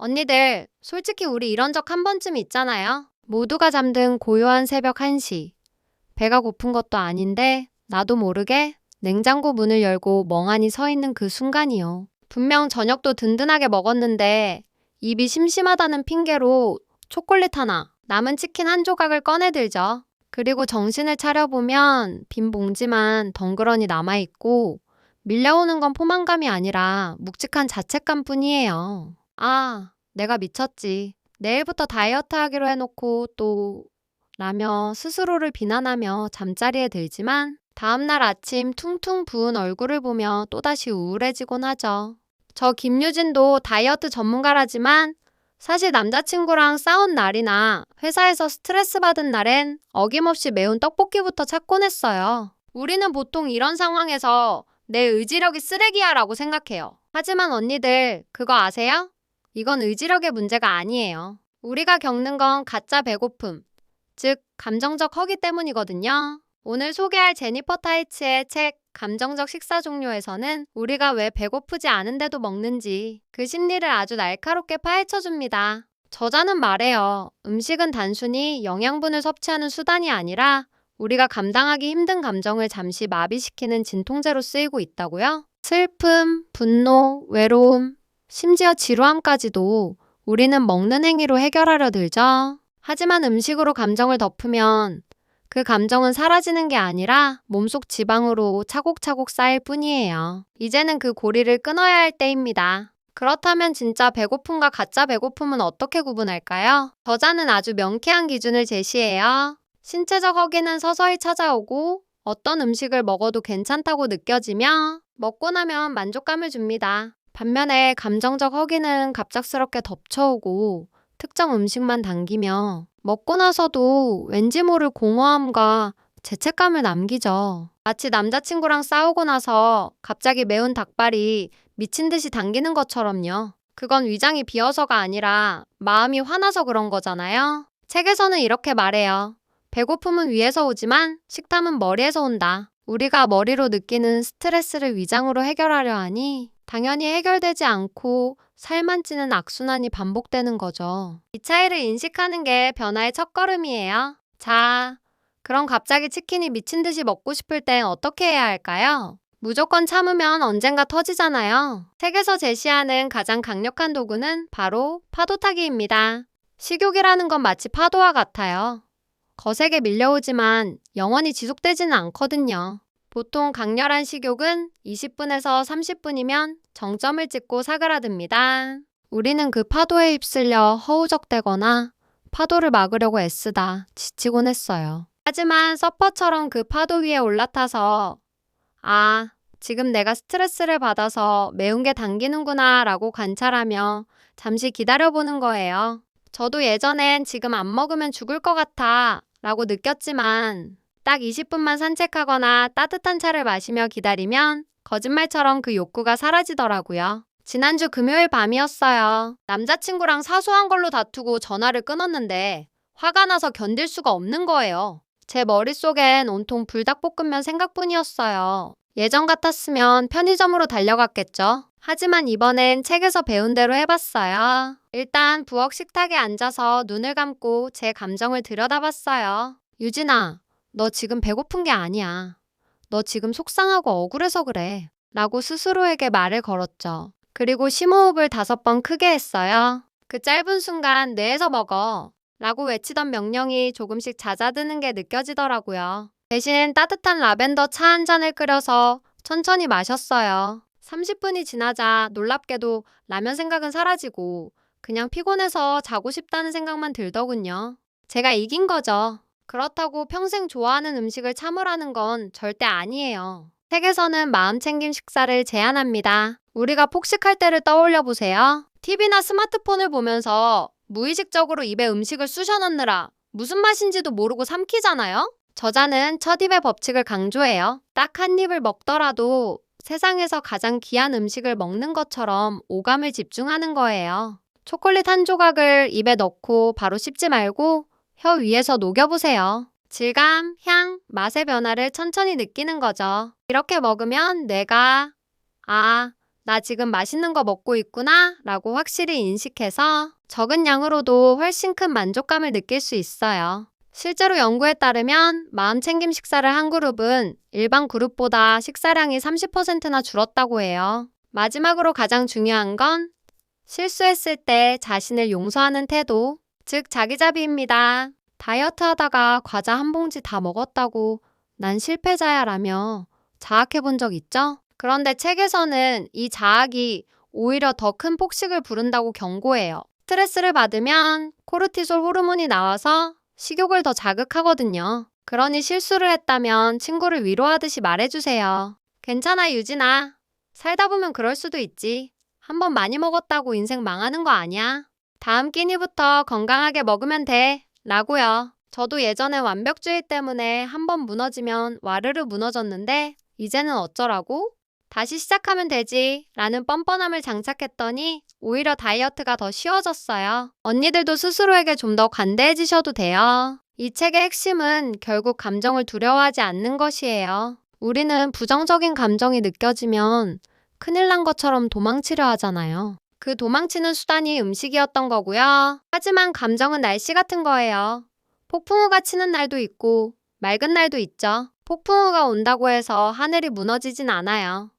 언니들, 솔직히 우리 이런 적 한 번쯤 있잖아요. 모두가 잠든 고요한 새벽 1시. 배가 고픈 것도 아닌데 나도 모르게 냉장고 문을 열고 멍하니 서 있는 그 순간이요. 분명 저녁도 든든하게 먹었는데 입이 심심하다는 핑계로 초콜릿 하나, 남은 치킨 한 조각을 꺼내들죠. 그리고 정신을 차려보면 빈 봉지만 덩그러니 남아있고 밀려오는 건 포만감이 아니라 묵직한 자책감 뿐이에요. 아, 내가 미쳤지. 내일부터 다이어트 하기로 해놓고 또 라며 스스로를 비난하며 잠자리에 들지만 다음날 아침 퉁퉁 부은 얼굴을 보며 또다시 우울해지곤 하죠. 저 김유진도 다이어트 전문가라지만 사실 남자친구랑 싸운 날이나 회사에서 스트레스 받은 날엔 어김없이 매운 떡볶이부터 찾곤 했어요. 우리는 보통 이런 상황에서 내 의지력이 쓰레기야 라고 생각해요. 하지만 언니들, 그거 아세요? 이건 의지력의 문제가 아니에요. 우리가 겪는 건 가짜 배고픔, 즉 감정적 허기 때문이거든요. 오늘 소개할 제니퍼 타이츠의 책 감정적 식사 종료에서는 우리가 왜 배고프지 않은데도 먹는지 그 심리를 아주 날카롭게 파헤쳐줍니다. 저자는 말해요. 음식은 단순히 영양분을 섭취하는 수단이 아니라 우리가 감당하기 힘든 감정을 잠시 마비시키는 진통제로 쓰이고 있다고요? 슬픔, 분노, 외로움, 심지어 지루함까지도 우리는 먹는 행위로 해결하려 들죠. 하지만 음식으로 감정을 덮으면 그 감정은 사라지는 게 아니라 몸속 지방으로 차곡차곡 쌓일 뿐이에요. 이제는 그 고리를 끊어야 할 때입니다. 그렇다면 진짜 배고픔과 가짜 배고픔은 어떻게 구분할까요? 저자는 아주 명쾌한 기준을 제시해요. 신체적 허기는 서서히 찾아오고 어떤 음식을 먹어도 괜찮다고 느껴지며 먹고 나면 만족감을 줍니다. 반면에 감정적 허기는 갑작스럽게 덮쳐오고 특정 음식만 당기며 먹고 나서도 왠지 모를 공허함과 죄책감을 남기죠. 마치 남자친구랑 싸우고 나서 갑자기 매운 닭발이 미친 듯이 당기는 것처럼요. 그건 위장이 비어서가 아니라 마음이 화나서 그런 거잖아요. 책에서는 이렇게 말해요. 배고픔은 위에서 오지만 식탐은 머리에서 온다. 우리가 머리로 느끼는 스트레스를 위장으로 해결하려 하니 당연히 해결되지 않고 살만 찌는 악순환이 반복되는 거죠. 이 차이를 인식하는 게 변화의 첫걸음이에요. 자, 그럼 갑자기 치킨이 미친 듯이 먹고 싶을 땐 어떻게 해야 할까요? 무조건 참으면 언젠가 터지잖아요. 책에서 제시하는 가장 강력한 도구는 바로 파도타기입니다. 식욕이라는 건 마치 파도와 같아요. 거세게 밀려오지만 영원히 지속되지는 않거든요. 보통 강렬한 식욕은 20분에서 30분이면 정점을 찍고 사그라듭니다. 우리는 그 파도에 휩쓸려 허우적대거나 파도를 막으려고 애쓰다 지치곤 했어요. 하지만 서퍼처럼 그 파도 위에 올라타서 아, 지금 내가 스트레스를 받아서 매운 게 당기는구나 라고 관찰하며 잠시 기다려보는 거예요. 저도 예전엔 지금 안 먹으면 죽을 것 같아 라고 느꼈지만 딱 20분만 산책하거나 따뜻한 차를 마시며 기다리면 거짓말처럼 그 욕구가 사라지더라고요. 지난주 금요일 밤이었어요. 남자친구랑 사소한 걸로 다투고 전화를 끊었는데 화가 나서 견딜 수가 없는 거예요. 제 머릿속엔 온통 불닭볶음면 생각뿐이었어요. 예전 같았으면 편의점으로 달려갔겠죠. 하지만 이번엔 책에서 배운 대로 해봤어요. 일단 부엌 식탁에 앉아서 눈을 감고 제 감정을 들여다봤어요. 유진아, 너 지금 배고픈 게 아니야. 너 지금 속상하고 억울해서 그래. 라고 스스로에게 말을 걸었죠. 그리고 심호흡을 5번 크게 했어요. 그 짧은 순간 뇌에서 먹어. 라고 외치던 명령이 조금씩 잦아드는 게 느껴지더라고요. 대신 따뜻한 라벤더 차 한 잔을 끓여서 천천히 마셨어요. 30분이 지나자 놀랍게도 라면 생각은 사라지고 그냥 피곤해서 자고 싶다는 생각만 들더군요. 제가 이긴 거죠. 그렇다고 평생 좋아하는 음식을 참으라는 건 절대 아니에요. 책에서는 마음챙김 식사를 제안합니다. 우리가 폭식할 때를 떠올려 보세요. TV나 스마트폰을 보면서 무의식적으로 입에 음식을 쑤셔 넣느라 무슨 맛인지도 모르고 삼키잖아요? 저자는 첫 입의 법칙을 강조해요. 딱 한 입을 먹더라도 세상에서 가장 귀한 음식을 먹는 것처럼 오감을 집중하는 거예요. 초콜릿 한 조각을 입에 넣고 바로 씹지 말고 혀 위에서 녹여보세요. 질감, 향, 맛의 변화를 천천히 느끼는 거죠. 이렇게 먹으면 뇌가 아, 나 지금 맛있는 거 먹고 있구나 라고 확실히 인식해서 적은 양으로도 훨씬 큰 만족감을 느낄 수 있어요. 실제로 연구에 따르면 마음챙김 식사를 한 그룹은 일반 그룹보다 식사량이 30%나 줄었다고 해요. 마지막으로 가장 중요한 건 실수했을 때 자신을 용서하는 태도, 즉 자기자비입니다. 다이어트 하다가 과자 한 봉지 다 먹었다고 난 실패자야 라며 자학해 본 적 있죠? 그런데 책에서는 이 자학이 오히려 더 큰 폭식을 부른다고 경고해요. 스트레스를 받으면 코르티솔 호르몬이 나와서 식욕을 더 자극하거든요. 그러니 실수를 했다면 친구를 위로하듯이 말해주세요. 괜찮아, 유진아. 살다 보면 그럴 수도 있지. 한번 많이 먹었다고 인생 망하는 거 아니야. 다음 끼니부터 건강하게 먹으면 돼. 라고요. 저도 예전에 완벽주의 때문에 한번 무너지면 와르르 무너졌는데 이제는 어쩌라고? 다시 시작하면 되지 라는 뻔뻔함을 장착했더니 오히려 다이어트가 더 쉬워졌어요. 언니들도 스스로에게 좀 더 관대해지셔도 돼요. 이 책의 핵심은 결국 감정을 두려워하지 않는 것이에요. 우리는 부정적인 감정이 느껴지면 큰일 난 것처럼 도망치려 하잖아요. 그 도망치는 수단이 음식이었던 거고요. 하지만 감정은 날씨 같은 거예요. 폭풍우가 치는 날도 있고 맑은 날도 있죠. 폭풍우가 온다고 해서 하늘이 무너지진 않아요.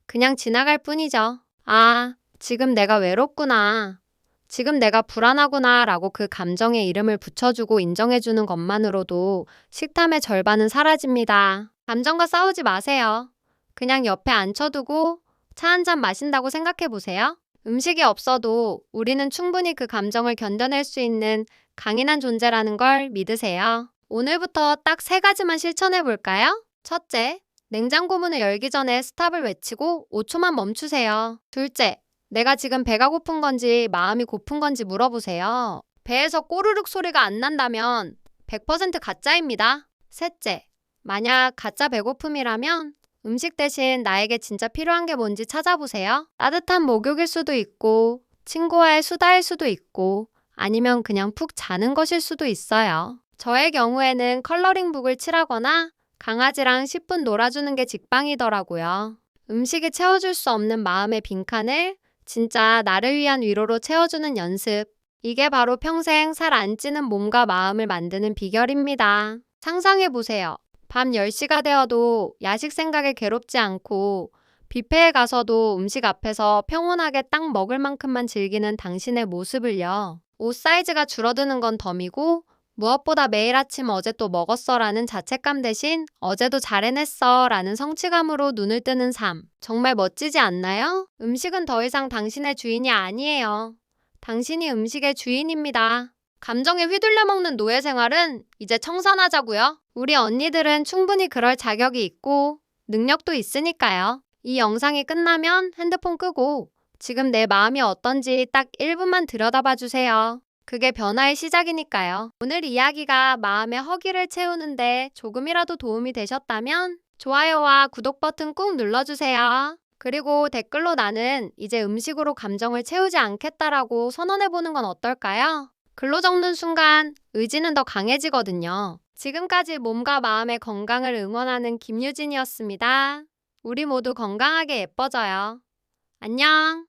그냥 지나갈 뿐이죠. 아, 지금 내가 외롭구나. 지금 내가 불안하구나 라고 그 감정에 이름을 붙여주고 인정해주는 것만으로도 식탐의 절반은 사라집니다. 감정과 싸우지 마세요. 그냥 옆에 앉혀두고 차 한 잔 마신다고 생각해보세요. 음식이 없어도 우리는 충분히 그 감정을 견뎌낼 수 있는 강인한 존재라는 걸 믿으세요. 오늘부터 딱 3가지만 실천해볼까요? 첫째, 냉장고 문을 열기 전에 스탑을 외치고 5초만 멈추세요. 둘째, 내가 지금 배가 고픈 건지 마음이 고픈 건지 물어보세요. 배에서 꼬르륵 소리가 안 난다면 100% 가짜입니다. 셋째, 만약 가짜 배고픔이라면 음식 대신 나에게 진짜 필요한 게 뭔지 찾아보세요. 따뜻한 목욕일 수도 있고, 친구와의 수다일 수도 있고, 아니면 그냥 푹 자는 것일 수도 있어요. 저의 경우에는 컬러링북을 칠하거나 강아지랑 10분 놀아주는 게 직방이더라고요. 음식이 채워줄 수 없는 마음의 빈칸을 진짜 나를 위한 위로로 채워주는 연습. 이게 바로 평생 살 안 찌는 몸과 마음을 만드는 비결입니다. 상상해보세요. 밤 10시가 되어도 야식 생각에 괴롭지 않고 뷔페에 가서도 음식 앞에서 평온하게 딱 먹을 만큼만 즐기는 당신의 모습을요. 옷 사이즈가 줄어드는 건 덤이고 무엇보다 매일 아침 어제 또 먹었어 라는 자책감 대신 어제도 잘 해냈어 라는 성취감으로 눈을 뜨는 삶. 정말 멋지지 않나요? 음식은 더 이상 당신의 주인이 아니에요. 당신이 음식의 주인입니다. 감정에 휘둘려 먹는 노예 생활은 이제 청산하자고요. 우리 언니들은 충분히 그럴 자격이 있고 능력도 있으니까요. 이 영상이 끝나면 핸드폰 끄고 지금 내 마음이 어떤지 딱 1분만 들여다봐 주세요. 그게 변화의 시작이니까요. 오늘 이야기가 마음의 허기를 채우는데 조금이라도 도움이 되셨다면 좋아요와 구독 버튼 꾹 눌러주세요. 그리고 댓글로 나는 이제 음식으로 감정을 채우지 않겠다라고 선언해보는 건 어떨까요? 글로 적는 순간 의지는 더 강해지거든요. 지금까지 몸과 마음의 건강을 응원하는 김유진이었습니다. 우리 모두 건강하게 예뻐져요. 안녕!